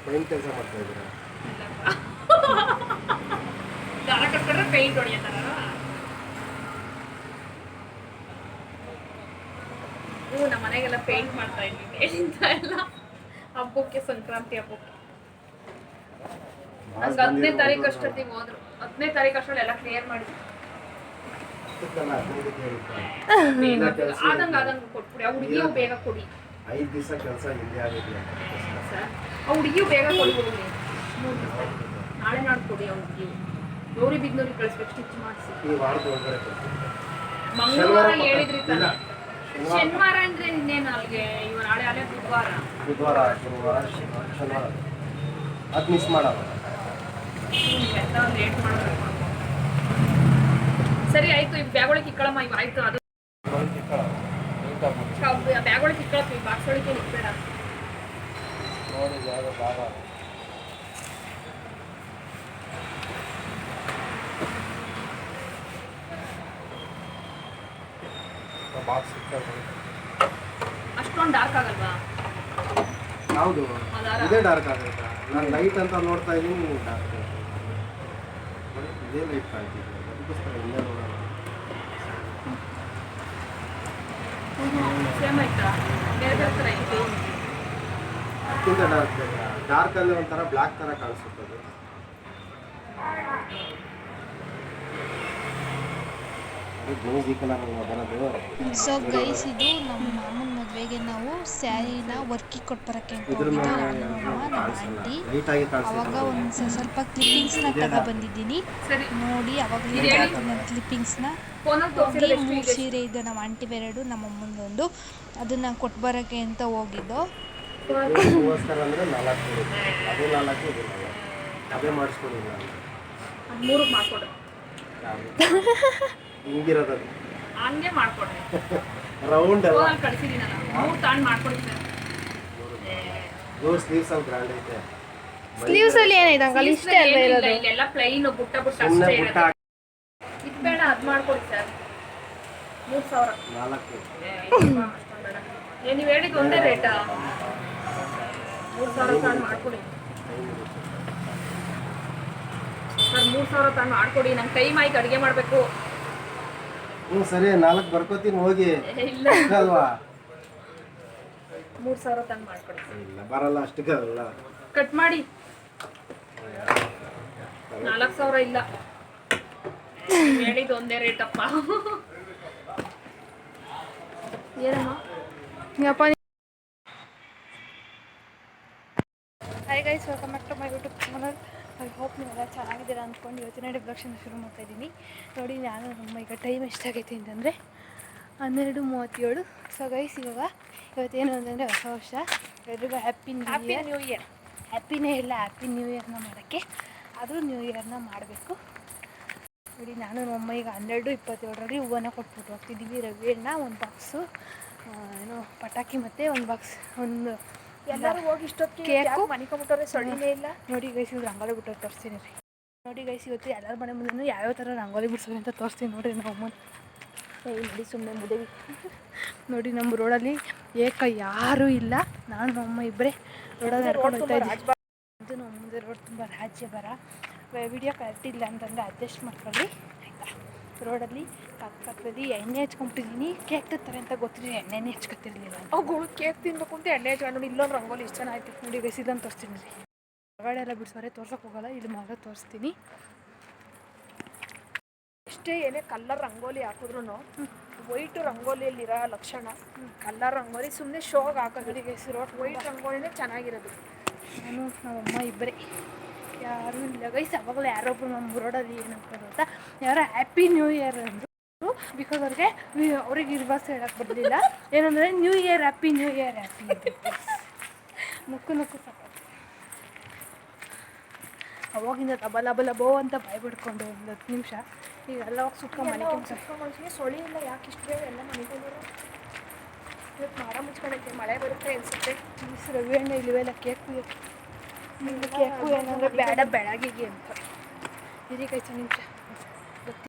Paint ಕೆಲಸ ಮಾಡ್ತಾ ಇದ್ದೀರಾ? ದಾರ ಕಟ್ಕೊಂಡ್ರೆ ಪೇಂಟ್ ಹೊಡಿಯತ್ತಾರ. ನಮ್ಮ ಮನೆಗೆಲ್ಲ ಪೇಂಟ್ ಮಾಡ್ತಾ ಇದ್ದೀವಿ ಎಲ್ಲ ಹಬ್ಬಕ್ಕೆ, ಸಂಕ್ರಾಂತಿ ಹಬ್ಬಕ್ಕೆ. ನಂಗೆ 10ನೇ ತಾರೀಕು ಅಷ್ಟೊತ್ತಿಗೆ ಹೋದ್ರು. 10ನೇ ತಾರೀಕು ಅಷ್ಟರಲ್ಲಿ ಎಲ್ಲ ಕ್ಲಿಯರ್ ಮಾಡಿ ಆದಂಗೆ ಕೊಟ್ಬಿಡಿ. ಆ ಹುಡುಗಿಯು ಬೇಗ ಕೊಡಿ. 5 ದಿವಸ ಕೆಲಸ ಹಿಂದೆ ಆಗಿದೆಯಾ ಸರ್? ಆ ಹುಡುಗಿಯು ಬೇಗ ಕೊಡಿ. ನಾಳೆ ನಾಡು ಕೊಡಿ. ಆ ಹುಡುಗಿಯು ಗೌರಿ ಬಿದ್ನೂರಿಗೆ ಕಳಿಸ್ಬೇಕು, ಸ್ಟಿಚ್ ಮಾಡಿಸಿ. ಈ ವಾರದ ಒಳಗಡೆ ಕೊಡ್ತೀನಿ. ಮಂಗಳವಾರ ಹೇಳಿದ್ರಿ ತಾನೆ? ಶನಿವಾರ ಅಂದ್ರೆ ಇನ್ನೇನು ಅಲ್ಲಿಗೆ? ಇವ ನಾಳೆ ಅಲ್ಲೇ ಬುಧವಾರ, ಗುರುವಾರ, ಶನಿವಾರ ಅದು ಮಿಸ್ ಮಾಡಲ್ಲ. ಲೇಟ್ ಮಾಡಬೇಕು. ಸರಿ ಆಯ್ತು. ಈಗ ಬ್ಯಾಗೊಳಗೆ ಇಕ್ಕಳಮ್ಮ. ಇವು ಆಯ್ತು. ಅದು ಬ್ಯಾಗೊಳಗೆ ಇಕ್ಕಳತ್ತೀವಿ, ಬಾಕ್ಸ್ ಒಳಗೆ ಇಕ್ಬೇಡ ನೋಡಿ. ಜಾಗ ಬಾಕ್ಸ್ ಅಷ್ಟೊಂದು ಡಾರ್ಕ್ ಆಗಲ್ವಾ? ಯಾವುದು ಇದೇ ಡಾರ್ಕ್ ಆಗುತ್ತಾ? ನಾನು ಲೈಟ್ ಅಂತ ನೋಡ್ತಾ ಇದ್ದೀನಿ, ನೀವು ಡಾರ್ಕ್ ಇದೇ ಲೈಟ್ ಕಾಣ್ತಿದ್ದೆ. ಅದಕ್ಕೋಸ್ಕರ ಇಲ್ಲೇ ನೋಡೋಣ. ಸೇಮ್ ಆಯ್ತಾ? ಬೇರೆ ಬೇರೆ ಥರ ಐತೆ. ಅದಕ್ಕಿಂತ ಡಾರ್ಕ್ ಅಂದರೆ ಒಂಥರ ಬ್ಲ್ಯಾಕ್ ಥರ ಕಾಣಿಸುತ್ತದೆ. ಸೊ ಗೈಸ್, ಇದು ನಮ್ಮ ಮಾಮನ ಮದುವೆಗೆ ನಾವು ಸ್ಯಾರಿನ ವರ್ಕಿಗೆ ಕೊಟ್ಟು ಬರೋಕ್ಕೆ ಅಂತ ಹೋಗಿದ್ದು. ನಮ್ಮ ಆಂಟಿ ಅವಾಗ ಒಂದು ಸ್ವಲ್ಪ ಕ್ಲಿಪ್ಪಿಂಗ್ಸ್ನ ತಗೊಬಂದಿದ್ದೀನಿ ನೋಡಿ. ಅವಾಗ ಕ್ಲಿಪ್ಪಿಂಗ್ಸ್ನ ಹೋಗಿ 3 ಸೀರೆ ಇದೆ ನಮ್ಮ ಆಂಟಿ ಬೇರೆಡು, ನಮ್ಮ ಅಮ್ಮಂದೊಂದು. ಅದನ್ನು ಕೊಟ್ಟು ಬರೋಕ್ಕೆ ಅಂತ ಹೋಗಿದ್ದು. ಹಿಂಗಿರೋದು ಹಂಗೆ ಮಾಡ್ಕೊಡ್ರಿ. ರೌಂಡ್ ಎಲ್ಲ ಕಳಿಸಿದ್ದೀನಿ ನಾನು. 3 ತಾಂಡ್ ಮಾಡ್ಕೊಡಿ ಸರ್. ಸ್ಲೀವ್ಸ್ ಅಲ್ಲಿ ಗ್ರ್ಯಾಂಡ್ ಐತೆ. ಸ್ಲೀವ್ಸ್ ಅಲ್ಲಿ ಏನೈತೆ ಅಂಕಲ್? ಇಷ್ಟೇ ಅಲ್ವಾ ಇರೋದು? ಇಲ್ಲೆಲ್ಲ ಪ್ಲೈನ್ ಬುಟ್ಟ ಅಷ್ಟೇ ಇರೋದು. ಇದು ಬೇಡ, ಅದು ಮಾಡ್ಕೊಡಿ ಸರ್. 3000 ನೀವು ಹೇಳಿದ್ದು ಒಂದೇ ರೇಟಾ? 3000 ತಾಂಡ್ ಮಾಡ್ಕೊಡಿ ಸರ್. 3000 ತಾಂಡ್ ಮಾಡ್ಕೊಡಿ. ನಂಗೆ ಟೈಮ್ ಆಯ್ತು, ಅಡುಗೆ ಮಾಡಬೇಕು. ಸರಿ, 4 ಬರ್ಕೋತೀನಿ ಹೋಗಿ. ಇಲ್ಲ ಅಲ್ವಾ? 3000 ತಾಂಡ್ ಮಾಡ್ಕೊಡಿ. ಇಲ್ಲ ಬರಲ್ಲ, ಅಷ್ಟಕ್ಕೆ ಅಲ್ಲ. ಕಟ್ ಮಾಡಿ. 4000 ಇಲ್ಲ, ಹೇಳಿದ್ದು ಒಂದೇ ರೇಟಪ್ಪ. ಏನಮ್ಮ? Hi guys, welcome back to my YouTube channel. I hope ನೀವೆಲ್ಲ ಚೆನ್ನಾಗಿದ್ದೀರಾ ಅಂದ್ಕೊಂಡು ಇವತ್ತಿನ ಡಿಬ್ಲಕ್ಷನ್ ಶುರು ಮಾಡ್ತಾಯಿದ್ದೀನಿ. ನೋಡಿ, ನಾನು ನಮ್ಮ ಈಗ ಟೈಮ್ ಎಷ್ಟಾಗೈತೆ ಅಂತಂದರೆ 12:37. ಸೊ ಗೈಸ್, ಇವತ್ತೇನು ಅಂತಂದರೆ ಹೊಸ ವರ್ಷ. ಎಲ್ರಿಗೂ ಹ್ಯಾಪಿ ನ್ಯೂ ಇಯರ್. ಹ್ಯಾಪಿನೇ ಇಲ್ಲ, ಹ್ಯಾಪಿ ನ್ಯೂ ಇಯರ್ನ ಮಾಡೋಕ್ಕೆ. ಆದರೂ ನ್ಯೂ ಇಯರ್ನ ಮಾಡಬೇಕು. ನೋಡಿ, ನಾನು ನಮ್ಮ ಈಗ 12:27ರಲ್ಲಿ ಹೂವನ್ನ ಕೊಟ್ಬಿಟ್ಟು ಹೋಗ್ತಿದ್ದೀವಿ. ರವಿಯಣ್ಣ ಒಂದು ಬಾಕ್ಸು ಏನೋ ಪಟಾಕಿ ಮತ್ತು ಒಂದು ಬಾಕ್ಸ್, ಒಂದು ಎಲ್ಲರೂ ಹೋಗಿ ಇಷ್ಟೊತ್ತಿಗೆ ಕೇಕು ಮನಿಕೊಂಬಿಟ್ಟವ್ರೆ. ಸೊಳ್ಳಿನೇ ಇಲ್ಲ. ನೋಡಿ ಗೈಸ್, ಇವ್ರು ರಂಗೋಲಿ ಬಿಟ್ಟೋರು ತೋರಿಸ್ತೀನಿ ರೀ. ನೋಡಿ ಗೈಸ್, ಇವತ್ತು ಎಲ್ಲರ ಮನೆ ಮುಂದೆ ಯಾವ್ಯಾವ ಥರ ರಂಗೋಲಿ ಬಿಡ್ಸೋದು ಅಂತ ತೋರಿಸ್ತೀನಿ ನೋಡಿರಿ. ನಮ್ಮ ಅಮ್ಮನ ನೋಡಿ, ಸುಮ್ಮನೆ ಮುದೇವಿ. ನೋಡಿ, ನಮ್ಮ ರೋಡಲ್ಲಿ ಯಾರೂ ಇಲ್ಲ. ನಾನು ನಮ್ಮ ಅಮ್ಮ ಇಬ್ಬರೇ ರೋಡಲ್ಲಿ ನಡ್ಕೊಂಡು ಹೋಗ್ತಾ ಇದ್ದೀವಿ. ಇದು ನಮ್ಮ ಮುಂದೆ ರೋಡ್ ತುಂಬ ರಾಜ್ಯ ಬರ. ವಿಡಿಯೋ ಕರೆಕ್ಟ್ ಇಲ್ಲ ಅಂತಂದರೆ ಅಡ್ಜಸ್ಟ್ ಮಾಡ್ಕೊಳ್ಳಿ ಆಯಿತಾ. ರೋಡಲ್ಲಿ ಪಕ್ಕದಲ್ಲಿ ಎಣ್ಣೆ ಹಚ್ಕೊಂಬಿಟ್ಟಿದ್ದೀನಿ. ಕೇಕ್ ತರ್ತಾರೆ ಅಂತ ಗೊತ್ತಿರಿ, ಎಣ್ಣೆನೇ ಹಚ್ಕೊತಿರ್ಲಿಲ್ಲ. ಅವುಗಳು ಕೇಕ್ ತಿನ್ಬೇಕು ಅಂತ ಎಣ್ಣೆ ಹಚ್ಕೊಂಡು ನೋಡಿ. ಇಲ್ಲೊಂದು ರಂಗೋಲಿ ಎಷ್ಟು ಚೆನ್ನಾಗಿ ಆಯ್ತು ನೋಡಿ ಗೈಸ್. ಇದನ್ನು ತೋರಿಸ್ತೀನಿ ರೀ. ಹೊರಗಡೆ ಎಲ್ಲ ಬಿಡಿಸೋರೆ ತೋರ್ಸೋಕೆ ಹೋಗಲ್ಲ, ಇಲ್ಲಿ ಮಾತ್ರ ತೋರಿಸ್ತೀನಿ. ಎಷ್ಟೇ ಏನೇ ಕಲ್ಲರ್ ರಂಗೋಲಿ ಹಾಕಿದ್ರು ವೈಟು ರಂಗೋಲಿಯಲ್ಲಿರೋ ಲಕ್ಷಣ ಕಲ್ಲರ್ ರಂಗೋಲಿ ಸುಮ್ಮನೆ ಶೋಗೆ ಹಾಕೋದು ಗೈಸ್. ವೈಟ್ ರಂಗೋಲಿನೇ ಚೆನ್ನಾಗಿರೋದು. ನಾನು ನಮ್ಮಮ್ಮ ಇಬ್ಬರೇ, ಯಾರೂ ಇಲ್ಲ ಗೈಸ್. ಅವಾಗಲೇ ಯಾರೊಬ್ಬರು ನಮ್ಮ ರೋಡಲ್ಲಿ ಏನಂತಾರೆ ಅಂತ, ಯಾರೋ ಹ್ಯಾಪಿ ನ್ಯೂ ಇಯರ್ ಅಂದರು. ಬಿಕಾಸ್ ಅವ್ರಿಗೆ ಇರ್ಬಾಸ್ ಹೇಳಕ್ಕೆ ಬರಲಿಲ್ಲ. ಏನಂದರೆ new year, happy new year, happy ನಕ್ಕು ಸಾಕು. ಅವಾಗಿಂದ ಲಬಲಬೋ ಅಂತ ಬಾಯ್ ಬಿಡ್ಕೊಂಡು ಒಂದು 10 ನಿಮಿಷ. ಈಗ ಎಲ್ಲ ಹೋಗಿ ಸುತ್ಕೊಂಡು ಮನೆಗೆ ಸೊಳಿ ಇಲ್ಲ. ಯಾಕೆ ಇಷ್ಟು ಬೇಗ ಎಲ್ಲ ಮನೆಗೊಂಡು ಇವತ್ತು ಮಾಡ ಮುಚ್ಕೊಂಡೈತೆ, ಮಳೆ ಬರುತ್ತೆ ಅನಿಸುತ್ತೆ. ರವಿ ಎಣ್ಣೆ ಇಲ್ಲವೆಲ್ಲ ಕೇಕು ಏನಂದರೆ ಬೇಡ ಬೆಳಗಿಗೆ ಅಂತ. ಇದೀಗ 5 ನಿಮಿಷ ಗೊತ್ತಿ.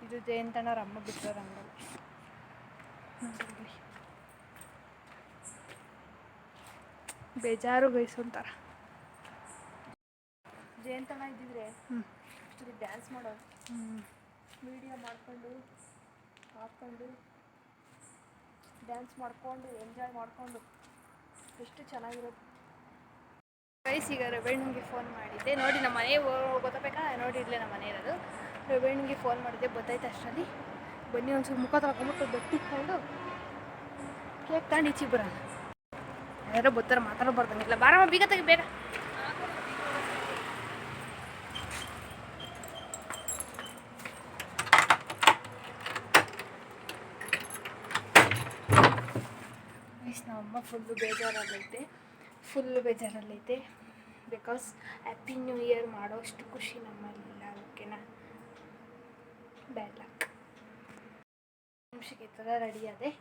ಇದು ಜಯಂತಣ್ಣವ್ರ ಅಮ್ಮ ಬಿಟ್ಟೋ ರಂಗೋಲಿ ನೋಡಿ. ಬೇಜಾರು ಗೈಸ್ ಒಂಥರ. ಜಯಂತನ ಇದ್ದಿದ್ರೆ ಡ್ಯಾನ್ಸ್ ಮಾಡೋದು, ವಿಡಿಯೋ ಮಾಡಿಕೊಂಡು ಹಾಕ್ಕೊಂಡು ಡ್ಯಾನ್ಸ್ ಮಾಡಿಕೊಂಡು ಎಂಜಾಯ್ ಮಾಡಿಕೊಂಡು ಎಷ್ಟು ಚೆನ್ನಾಗಿರೋದು ಗೈಸ್. ಈಗ ರವೇಣ್ಗೆ ಫೋನ್ ಮಾಡಿದ್ದೆ, ನೋಡಿ ನಮ್ಮ ಮನೆ ಗೊತ್ತಬೇಕಾ, ನೋಡಿ ಇಲ್ಲೇ ನಮ್ಮ ಮನೆ ಇರೋದು. ರವೇಣ್ಗೆ ಫೋನ್ ಮಾಡಿದ್ದೆ, ಗೊತ್ತಾಯ್ತು ಅಷ್ಟರಲ್ಲಿ. ಬನ್ನಿ ಒಂಚೂರು ಮುಖ ತೊಳ್ಕೊಂಬಿಟ್ಟು ಬಟ್ಟಿಕೊಂಡು ಕೇಕ್ ತಗೊಂಡು ಈಚೆಗೆ ಬರೋಣ. ಯಾರೋ ಬರ್ತಾರೆ ಮಾತಾಡಬಾರ್ದಂಗಿಲ್ಲ, ಬಾರಮ್ಮ ಬೀಗ ತೆಗಿ ಬೇಗ. ನಮ್ಮಮ್ಮ ಫುಲ್ಲು ಬೇಜಾರಲ್ಲೈತೆ ಬಿಕಾಸ್ ಹ್ಯಾಪಿ ನ್ಯೂ ಇಯರ್ ಮಾಡೋಷ್ಟು ಖುಷಿ ನಮ್ಮಲ್ಲಿಲ್ಲ. ಓಕೆನಾ, ಬ್ಯಾಡ್ ಲಕ್. ನಿಮಿಷಕ್ಕೆ ಈ ಥರ ರೆಡಿ ಆದೆ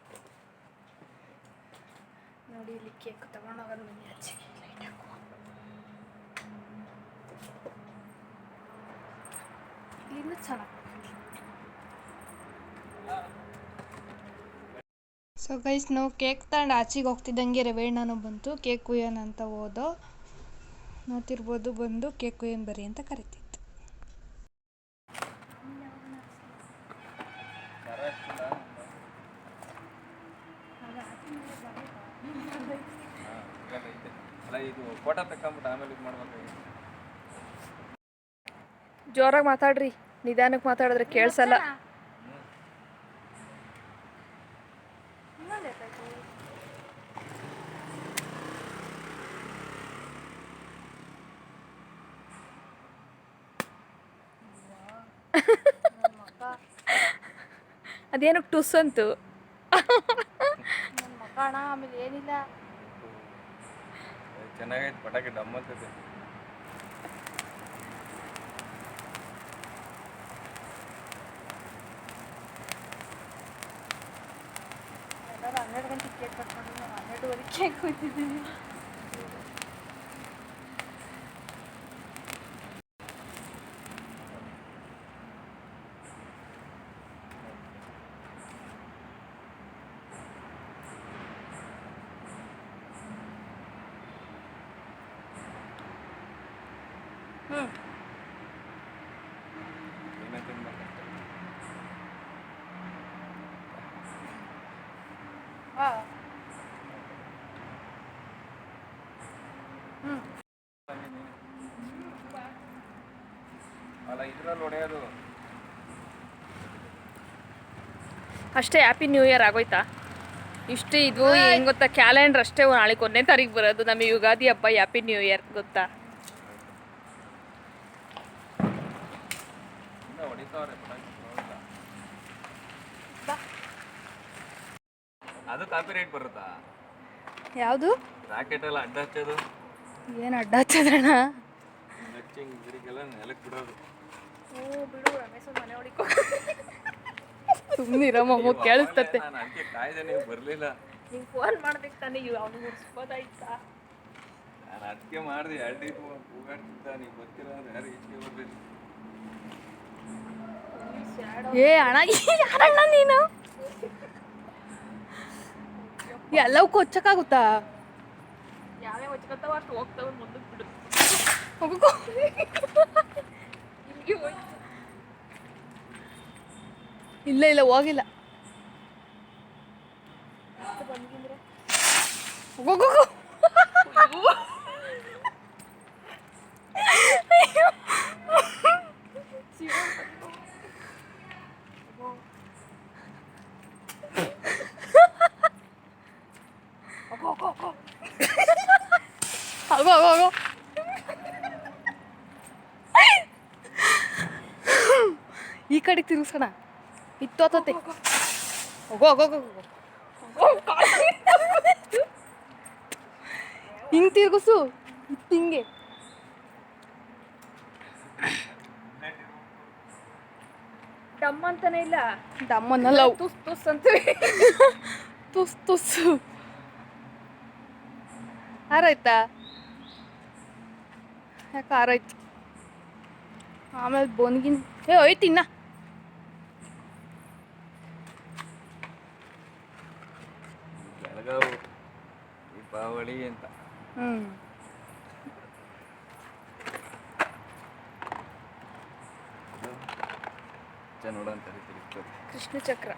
ನೋಡಿ. ಇಲ್ಲಿ ಕೇಕ್ ತಗೊಂಡೋಗೋದು ಮನೆ ಆಚೆಗೆ ಲೈಟ್ ಹಾಕುವ. ಇಲ್ಲಿಂದ ಚೆನ್ನಾಗಿ. ಸೊ ಗೈಸ್, ನಾವು ಕೇಕ್ ತಗೊಂಡು ಆಚೆಗೆ ಹೋಗ್ತಿದ್ದಂಗೆ ರವೇಣ್ಣನೂ ಬಂತು. ಕೇಕ್ ಕುಯ್ಯೋಣ ಅಂತ ಹೋದೋ, ನೋಡ್ತಿರ್ಬೋದು, ಬಂದು ಕೇಕ್ ಕುಯ್ಯೋಣ ಬರ್ರಿ ಅಂತ ಕರಿತಿತ್ತು. ಜೋರಾಗಿ ಮಾತಾಡ್ರಿ, ನಿಧಾನಕ್ಕೆ ಮಾತಾಡಿದ್ರೆ ಕೇಳಿಸಲ್ಲ. ಅದೇನಕ್ಕೆ ಟುಸ್ ಅಂತು ನನ್ನ ಮಕ್ಕಳ. ಆಮೇಲೆ ಏನಿಲ್ಲ, ಚೆನ್ನಾಗೈತೆ ಪಟಾಕಿ ಡಮ್ಮಂತದೆ. ಎಲ್ಲರೂ 12 ಗಂಟೆಗೆ ಕೇಕ್ ಕಟ್ಕೊಂಡು ನಾವು 12:30 ಕೇಕ್ ಕೊಯ್ತಿದ್ದೀವಿ. ಅಲ್ಲ ಇದ್ರಲ್ಲಿ ಹೊಡೆಯೋದು ಅಷ್ಟೇ. ಹ್ಯಾಪಿ ನ್ಯೂ ಇಯರ್ ಆಗೋಯ್ತಾ? ಇಷ್ಟು ಇದು ಹೆಂಗೆ ಗೊತ್ತಾ, ಕ್ಯಾಲೆಂಡರ್ ಅಷ್ಟೇ ನಾಳೆ 1ನೇ ತಾರೀಕು ಬರೋದು. ನಮಗೆ ಯುಗಾದಿ ಹಬ್ಬ ಹ್ಯಾಪಿ ನ್ಯೂ ಇಯರ್ ಗೊತ್ತಾ? ಅದು ಕಾಪಿ ರೈಟ್ ಬರುತ್ತಾ? ಯಾವುದು ರಾಕೆಟ್ ಎಲ್ಲ ಅಡ್ಡ ಹಚ್ಚೋದು? ಏನು ಅಡ್ಡ ಹಚ್ಚೋದಣ್ಣ? ಹಚ್ಚಿಂಗ್ ಗಿರಿಗೆಲ್ಲ ನೆಲಕ್ಕೆ ಬಿಡೋದು. ಬಿಡು, ರಮೇಶ್ ಮನೆ ಹೊಡಿಕೊ. ಸುಮ್ಮನಿರಮ್ಮ, ಕೇಳಿಸ್ತತೆ. ನಾನು ಅದಕ್ಕೆ ಕಾಯ್ದೆ, ನೀವು ಬರಲಿಲ್ಲ. ನೀವು ಫೋನ್ ಮಾಡ್ಬೇಕು ತಾನೇ, ಅವ್ನು ಮುಗಿಸ್ಬೋದಾಯ್ತಾ? ನಾನು ಅದಕ್ಕೆ ಮಾಡಿದೆ, 2 ಕೂಗಾಡ್ತಿದ್ದ, ನೀವು ಬರ್ತೀರ ಅಂದ್ರೆ ಯಾರು ಈಚೆಗೆ ಬರ್ಬೇಕು. ಏ ಅಣ್ಣ, ಯಾರಣ್ಣ ನೀನು? ಎಲ್ಲವಕ್ಕೂ ಹೊಚ್ಚಕ್ಕಾಗುತ್ತಾ? ಯಾವೇ ಹೊಚ್ಕೊತಾವ ಅಷ್ಟು ಹೋಗ್ತಾವ, ಮುಂದಕ್ಕೆ ಬಿಡು. ಹೋಗೋ, ಇಲ್ಲಿಗೆ ಹೋಯ್ತು. ಇಲ್ಲ ಇಲ್ಲ ಹೋಗಿಲ್ಲ. ಹೋಗೋ, ಹೋಗೋ. ಈ ಕಡೆ ತಿರುಗಿಸೋಣ, ಇತ್ತೋತತೆ. ಹೋಗೋ. ಹಿಂಗೆ ತಿರುಗಿಸು, ಹಿಂಗೆ. ಡಮ್ ಅಂತಾನೆ ಇಲ್ಲ, ದಮ್ಮನ್ನಲ್ಲ, ತುಸ್ ತುಸ್ ಅಂತೀವಿ. ತುಸ್ಸು ಆರಾಯ್ತಾ? ಯಾಕೆ ಆರಾಯ್ತು? ಆಮೇಲೆ ಬೋನ್ಗಿನ್ ಹೋಯ್ತು ಇನ್ನ. ಬೆಳಗಾವು ದೀಪಾವಳಿ ಅಂತ ಹ್ಞೂ ನೋಡ ಅಂತ ತಿರುಗ್ತದೆ. ಕೃಷ್ಣ ಚಕ್ರ.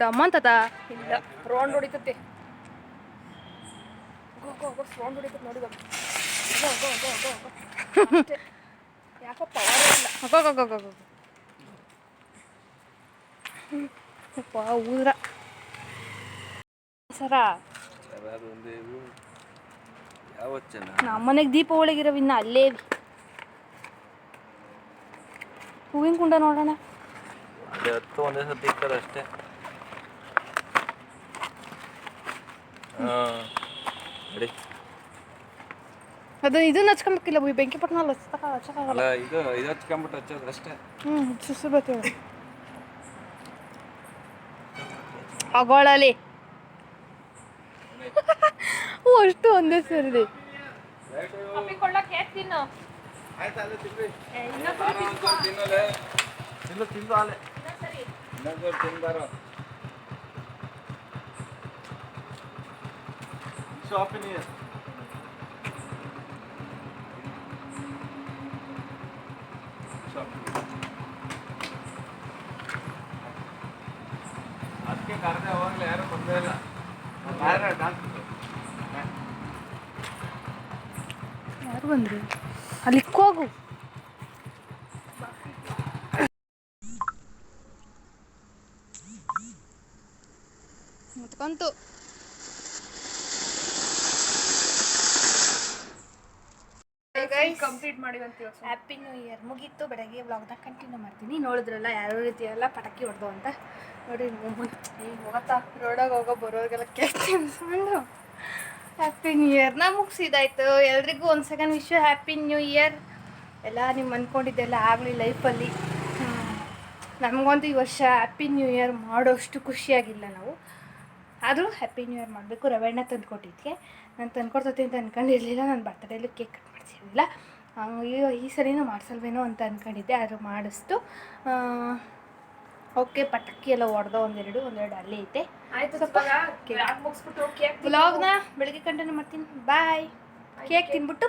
ಡಮ್ ಅಂತದ ಇಲ್ಲ ರೌಂಡ್ ಹೊಡಿತತೆ. ಗೋ ಗೋ ಗೋ ರೌಂಡ್ ಹೊಡಿತದೆ ನೋಡಿ. ಗೋ ಗೋ ಗೋ ಗೋ ಗೋ ಅಷ್ಟೇ. ಯಾಕೋ ಪವರ್ ಇಲ್ಲ. ಗೋ ಗೋ ಗೋ ಗೋ ಗೋ ಅಪ್ಪ ಊರ ಸರ ಅದೊಂದು ಇದು ಯಾವತ್ತು ಚೆನ್ನಾಗಿ ನಮ್ಮನೆಗೆ ದೀಪಾವಳಿಗಿರೋ ಇನ್ನು ಅಲ್ಲೇ ಹೂವಿನ ಕುಂಡ ನೋಡೋಣ. ಅದೇ 10 ಒಂದೇ ಸತಿ ಇಕ್ಕದ ಅಷ್ಟೇ. ಹಾಂ ರೆಡಿ. ಅದು ಇದನ್ನ ಹಚ್ಕೊಂಬೇಕಿಲ್ಲ ಬೆಂಕಿ ಪಟ್ಟಣ ಹಚ್ಚಕ್ಕಾಗಲ್ಲ. ಅಲ್ಲ ಇದು ಹಚ್ಕೊಂಬಿಟ್ಟು ಹಚ್ಚೋದು ಅಷ್ಟೇ. ಸುಸು ಬರ್ತೇವೆ ಅಗೋಳಲಿ ಅಷ್ಟು ಒಂದೇ ಸರಿ ತಿಂದಾರೋ ಅದಕ್ಕೆ ಕರೆದೆ ಅವಾಗಲೇ ಯಾರು ಬಂದೇ ಇಲ್ಲ. ಯಾರು ಬಂದ್ರು ಅಲ್ಲಿ ಹೋಗು. ಮುತ್ಕೊಂತು ಕಂಪ್ಲೀಟ್ ಮಾಡಿವಂತೀವಿ. ಹ್ಯಾಪಿ ನ್ಯೂ ಇಯರ್ ಮುಗೀತು. ಬೆಳಗ್ಗೆ ವ್ಲಾಗ್ನ ಕಂಟಿನ್ಯೂ ಮಾಡ್ತೀನಿ. ನೋಡಿದ್ರಲ್ಲ ಯಾವ ರೀತಿ ಎಲ್ಲ ಪಟಾಕಿ ಹೊಡೆದು ಅಂತ ನೋಡಿ. ಈಗ ಹೋಗತ್ತಾ ರೋಡಾಗ ಹೋಗೋ ಬರೋರಿಗೆಲ್ಲ ಕೇಕ್ ತಿನ್ಸ್ಕೊಂಡು ಹ್ಯಾಪಿ ನ್ಯೂ ಇಯರ್ನ ಮುಗಿಸಿದಾಯ್ತು. ಎಲ್ರಿಗೂ ಒಂದು second wish happy new year. ಎಲ್ಲ ನೀವು ಅಂದ್ಕೊಂಡಿದ್ದೆಲ್ಲ ಆಗಲಿ ಲೈಫಲ್ಲಿ. ನಮಗಂತೂ ಈ ವರ್ಷ ಹ್ಯಾಪಿ ನ್ಯೂ ಇಯರ್ ಮಾಡೋಷ್ಟು ಖುಷಿಯಾಗಿಲ್ಲ ನಾವು. ಆದರೂ ಹ್ಯಾಪಿ ನ್ಯೂ ಇಯರ್ ಮಾಡಬೇಕು. ರವೆಣ್ಣ ತಂದುಕೊಟ್ಟಿದ್ದೆ. ನಾನು ತಂದ್ಕೊಡ್ತೈತೆ ಅಂತ ಅಂದ್ಕೊಂಡಿರಲಿಲ್ಲ. ನಾನು ಬರ್ತಡೇಲಿ ಕೇಕ್ ಕಟ್ ಮಾಡಿಸಿರಲಿಲ್ಲ. ಈ ಸರಿನೂ ಮಾಡಿಸಲ್ವೇನೋ ಅಂತ ಅಂದ್ಕೊಂಡಿದ್ದೆ. ಆದರೂ ಮಾಡಿಸ್ತು. ಓಕೆ ಪಟಾಕಿ ಎಲ್ಲ ಹೊಡೆದೋ ಒಂದೆರಡು ಅಲ್ಲೇ ಐತೆ. ಆಯ್ತು ಸ್ವಲ್ಪ ಮುಗಿಸ್ಬಿಟ್ಟು ಕೇಕ್ ವ್ಲಾಗ್ನ ಬೆಳಗ್ಗೆ ಕಂಟಿನ್ಯೂ ಮಾಡ್ತೀನಿ. ಬಾಯ್. ಕೇಕ್ ತಿನ್ಬಿಟ್ಟು